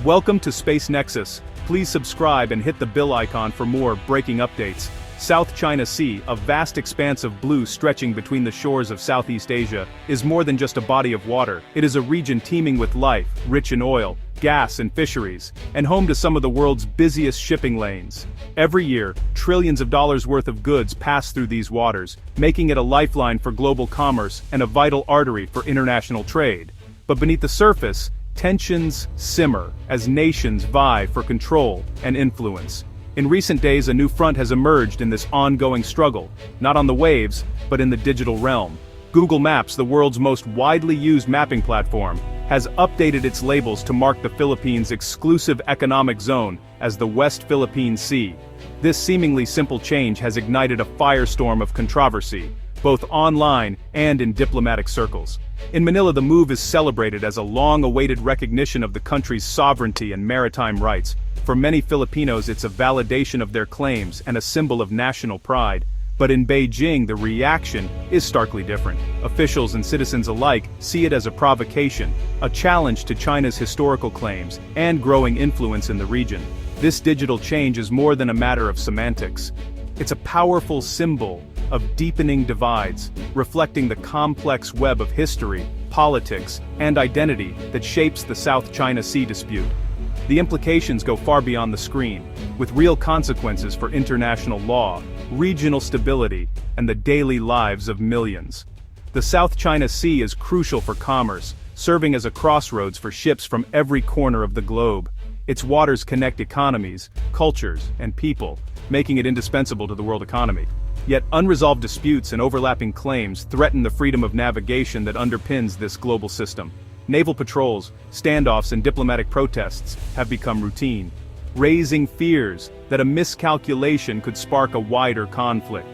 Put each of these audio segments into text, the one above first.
Welcome to Space Nexus. Please subscribe and hit the bell icon for more breaking updates. South China Sea, a vast expanse of blue stretching between the shores of Southeast Asia, is more than just a body of water. It is a region teeming with life, rich in oil, gas and fisheries, and home to some of the world's busiest shipping lanes. Every year, trillions of dollars worth of goods pass through these waters, making it a lifeline for global commerce and a vital artery for international trade. But beneath the surface, tensions simmer as nations vie for control and influence. In recent days, a new front has emerged in this ongoing struggle, not on the waves, but in the digital realm. Google Maps, the world's most widely used mapping platform, has updated its labels to mark the Philippines' exclusive economic zone as the West Philippine Sea. This seemingly simple change has ignited a firestorm of controversy, both online and in diplomatic circles. In Manila, the move is celebrated as a long-awaited recognition of the country's sovereignty and maritime rights. For many Filipinos, it's a validation of their claims and a symbol of national pride. But in Beijing, the reaction is starkly different. Officials and citizens alike see it as a provocation, a challenge to China's historical claims and growing influence in the region. This digital change is more than a matter of semantics. It's a powerful symbol of deepening divides, reflecting the complex web of history, politics, and identity that shapes the South China Sea dispute. The implications go far beyond the screen, with real consequences for international law, regional stability, and the daily lives of millions. The South China Sea is crucial for commerce, serving as a crossroads for ships from every corner of the globe. Its waters connect economies, cultures, and people, making it indispensable to the world economy. Yet unresolved disputes and overlapping claims threaten the freedom of navigation that underpins this global system. Naval patrols, standoffs, and diplomatic protests have become routine, raising fears that a miscalculation could spark a wider conflict.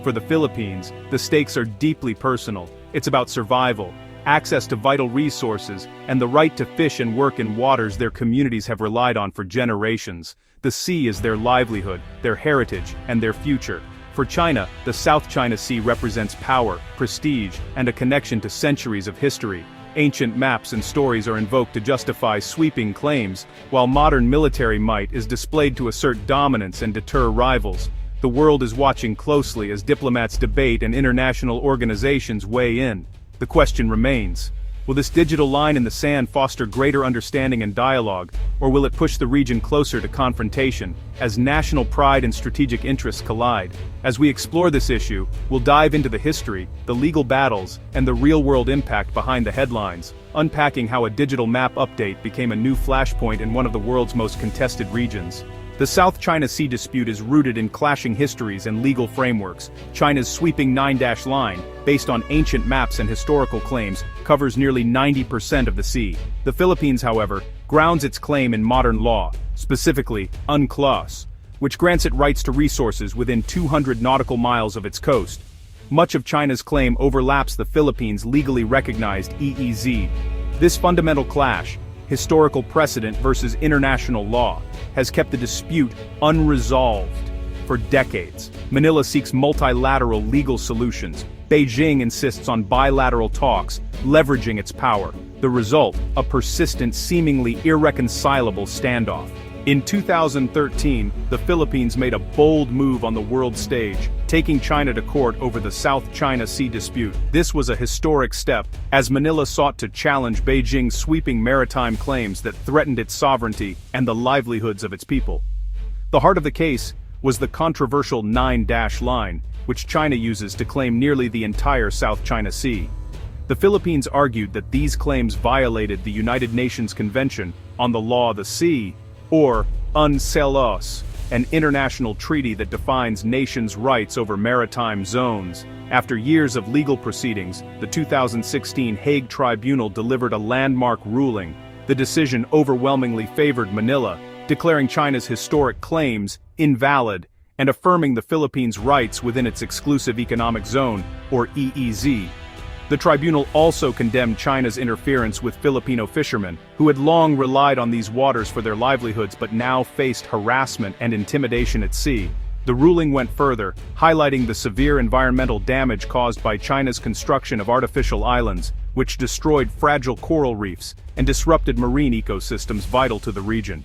For the Philippines, the stakes are deeply personal. It's about survival, access to vital resources, and the right to fish and work in waters their communities have relied on for generations. The sea is their livelihood, their heritage, and their future. For China, the South China Sea represents power, prestige, and a connection to centuries of history. Ancient maps and stories are invoked to justify sweeping claims, while modern military might is displayed to assert dominance and deter rivals. The world is watching closely as diplomats debate and international organizations weigh in. The question remains: will this digital line in the sand foster greater understanding and dialogue, or will it push the region closer to confrontation, as national pride and strategic interests collide? As we explore this issue, we'll dive into the history, the legal battles, and the real-world impact behind the headlines, unpacking how a digital map update became a new flashpoint in one of the world's most contested regions. The South China Sea dispute is rooted in clashing histories and legal frameworks. China's sweeping 9-dash line, based on ancient maps and historical claims, covers nearly 90% of the sea. The Philippines, however, grounds its claim in modern law, specifically UNCLOS, which grants it rights to resources within 200 nautical miles of its coast. Much of China's claim overlaps the Philippines' legally recognized EEZ. This fundamental clash, historical precedent versus international law, has kept the dispute unresolved for decades. Manila seeks multilateral legal solutions. Beijing insists on bilateral talks, leveraging its power. The result, a persistent, seemingly irreconcilable standoff. In 2013, the Philippines made a bold move on the world stage, taking China to court over the South China Sea dispute. This was a historic step, as Manila sought to challenge Beijing's sweeping maritime claims that threatened its sovereignty and the livelihoods of its people. The heart of the case was the controversial 9-dash line, which China uses to claim nearly the entire South China Sea. The Philippines argued that these claims violated the United Nations Convention on the Law of the Sea, or UNCLOS, an international treaty that defines nations' rights over maritime zones. After years of legal proceedings, the 2016 Hague Tribunal delivered a landmark ruling. The decision overwhelmingly favored Manila, declaring China's historic claims invalid and affirming the Philippines' rights within its exclusive economic zone, or EEZ. The tribunal also condemned China's interference with Filipino fishermen, who had long relied on these waters for their livelihoods but now faced harassment and intimidation at sea. The ruling went further, highlighting the severe environmental damage caused by China's construction of artificial islands, which destroyed fragile coral reefs and disrupted marine ecosystems vital to the region.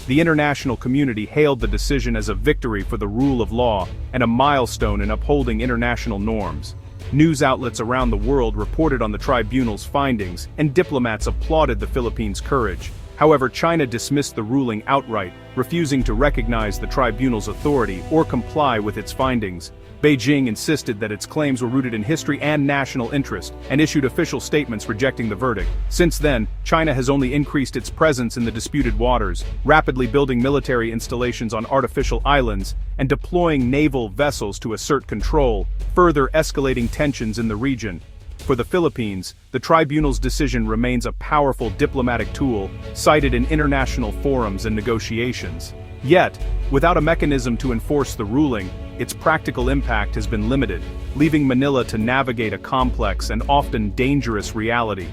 The international community hailed the decision as a victory for the rule of law and a milestone in upholding international norms. News outlets around the world reported on the tribunal's findings, and diplomats applauded the Philippines' courage. However, China dismissed the ruling outright, refusing to recognize the tribunal's authority or comply with its findings. Beijing insisted that its claims were rooted in history and national interest, and issued official statements rejecting the verdict. Since then, China has only increased its presence in the disputed waters, rapidly building military installations on artificial islands, and deploying naval vessels to assert control, further escalating tensions in the region. For the Philippines, the tribunal's decision remains a powerful diplomatic tool, cited in international forums and negotiations. Yet, without a mechanism to enforce the ruling, its practical impact has been limited, leaving Manila to navigate a complex and often dangerous reality.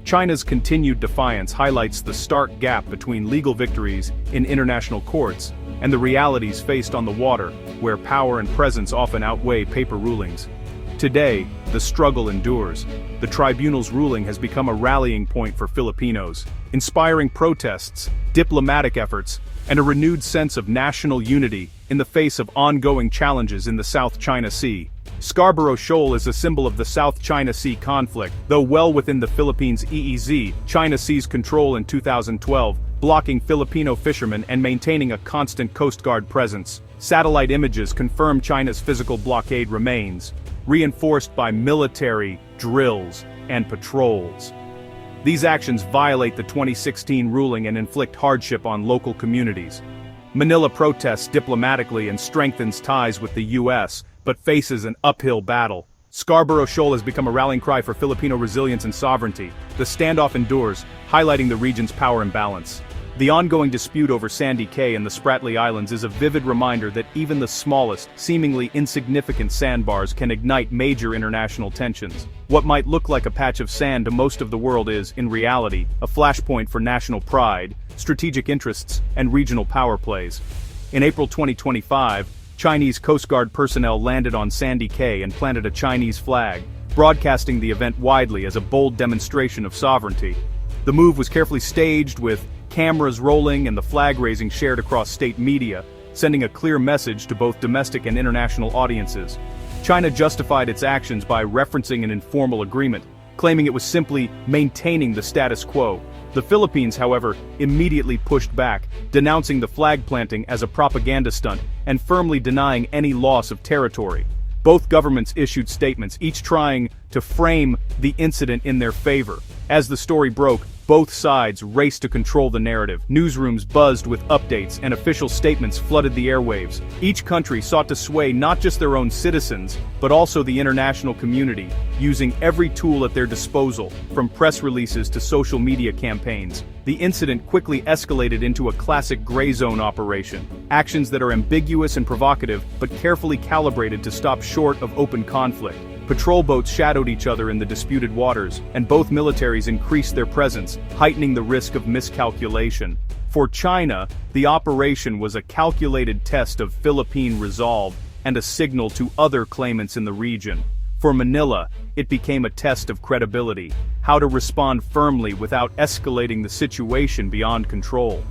China's continued defiance highlights the stark gap between legal victories in international courts and the realities faced on the water, where power and presence often outweigh paper rulings. Today, the struggle endures. The tribunal's ruling has become a rallying point for Filipinos, inspiring protests, diplomatic efforts, and a renewed sense of national unity in the face of ongoing challenges in the South China Sea. Scarborough Shoal is a symbol of the South China Sea conflict. Though well within the Philippines' EEZ, China seized control in 2012, blocking Filipino fishermen and maintaining a constant Coast Guard presence. Satellite images confirm China's physical blockade remains, reinforced by military drills and patrols. These actions violate the 2016 ruling and inflict hardship on local communities. Manila protests diplomatically and strengthens ties with the U.S., but faces an uphill battle. Scarborough Shoal has become a rallying cry for Filipino resilience and sovereignty. The standoff endures, highlighting the region's power imbalance. The ongoing dispute over Sandy Cay and the Spratly Islands is a vivid reminder that even the smallest, seemingly insignificant sandbars can ignite major international tensions. What might look like a patch of sand to most of the world is, in reality, a flashpoint for national pride, strategic interests, and regional power plays. In April 2025, Chinese Coast Guard personnel landed on Sandy Cay and planted a Chinese flag, broadcasting the event widely as a bold demonstration of sovereignty. The move was carefully staged, with cameras rolling and the flag raising shared across state media, sending a clear message to both domestic and international audiences. China justified its actions by referencing an informal agreement, claiming it was simply maintaining the status quo. The Philippines, however, immediately pushed back, denouncing the flag planting as a propaganda stunt and firmly denying any loss of territory. Both governments issued statements, each trying to frame the incident in their favor. As the story broke, both sides raced to control the narrative. Newsrooms buzzed with updates, and official statements flooded the airwaves. Each country sought to sway not just their own citizens, but also the international community, using every tool at their disposal, from press releases to social media campaigns. The incident quickly escalated into a classic gray zone operation, actions that are ambiguous and provocative, but carefully calibrated to stop short of open conflict. Patrol boats shadowed each other in the disputed waters, and both militaries increased their presence, heightening the risk of miscalculation. For China, the operation was a calculated test of Philippine resolve and a signal to other claimants in the region. For Manila, it became a test of credibility, how to respond firmly without escalating the situation beyond control.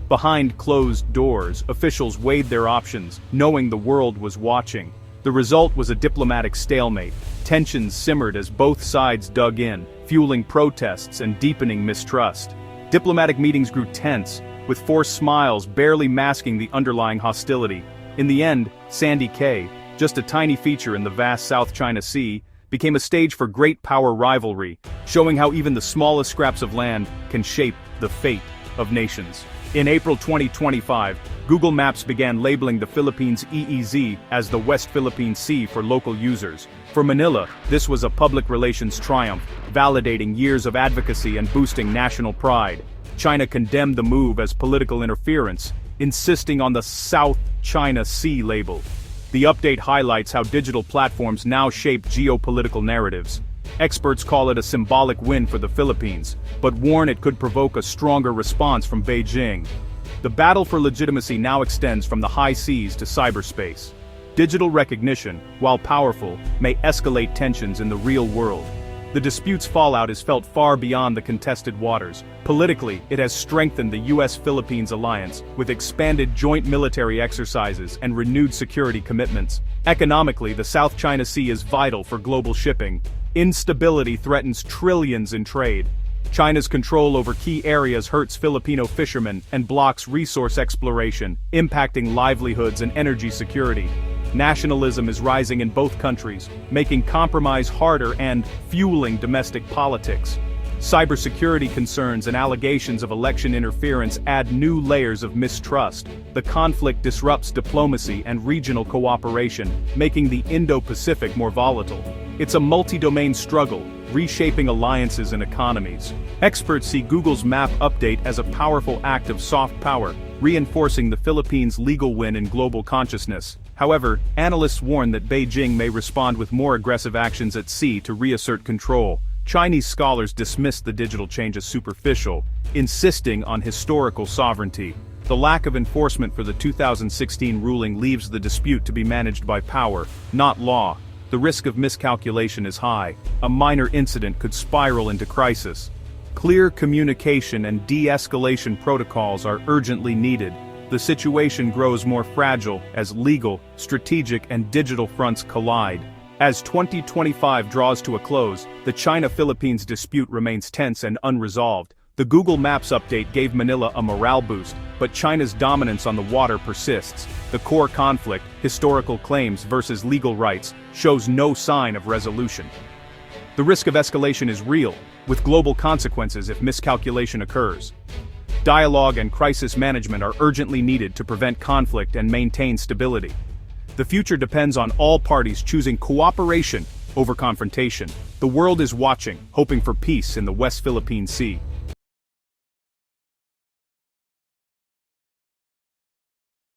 Behind closed doors, officials weighed their options, knowing the world was watching. The result was a diplomatic stalemate. Tensions simmered as both sides dug in, fueling protests and deepening mistrust. Diplomatic meetings grew tense, with forced smiles barely masking the underlying hostility. In the end, Sandy Cay, just a tiny feature in the vast South China Sea, became a stage for great power rivalry, showing how even the smallest scraps of land can shape the fate of nations. In April 2025, Google Maps began labeling the Philippines' EEZ as the West Philippine Sea for local users. For Manila, this was a public relations triumph, validating years of advocacy and boosting national pride. China condemned the move as political interference, insisting on the South China Sea label. The update highlights how digital platforms now shape geopolitical narratives. Experts call it a symbolic win for the Philippines, but warn it could provoke a stronger response from Beijing. The battle for legitimacy now extends from the high seas to cyberspace. Digital recognition, while powerful, may escalate tensions in the real world. The dispute's fallout is felt far beyond the contested waters. Politically, it has strengthened the US-Philippines alliance, with expanded joint military exercises and renewed security commitments. Economically, the South China Sea is vital for global shipping. Instability threatens trillions in trade. China's control over key areas hurts Filipino fishermen and blocks resource exploration, impacting livelihoods and energy security. Nationalism is rising in both countries, making compromise harder and fueling domestic politics. Cybersecurity concerns and allegations of election interference add new layers of mistrust. The conflict disrupts diplomacy and regional cooperation, making the Indo-Pacific more volatile. It's a multi-domain struggle, reshaping alliances and economies. Experts see Google's map update as a powerful act of soft power, reinforcing the Philippines' legal win in global consciousness. However, analysts warn that Beijing may respond with more aggressive actions at sea to reassert control. Chinese scholars dismiss the digital change as superficial, insisting on historical sovereignty. The lack of enforcement for the 2016 ruling leaves the dispute to be managed by power, not law. The risk of miscalculation is high. A minor incident could spiral into crisis. Clear communication and de-escalation protocols are urgently needed. The situation grows more fragile as legal, strategic, and digital fronts collide. As 2025 draws to a close, the China-Philippines dispute remains tense and unresolved. The Google Maps update gave Manila a morale boost, but China's dominance on the water persists. The core conflict, historical claims versus legal rights, shows no sign of resolution. The risk of escalation is real, with global consequences if miscalculation occurs. Dialogue and crisis management are urgently needed to prevent conflict and maintain stability. The future depends on all parties choosing cooperation over confrontation. The world is watching, hoping for peace in the West Philippine Sea.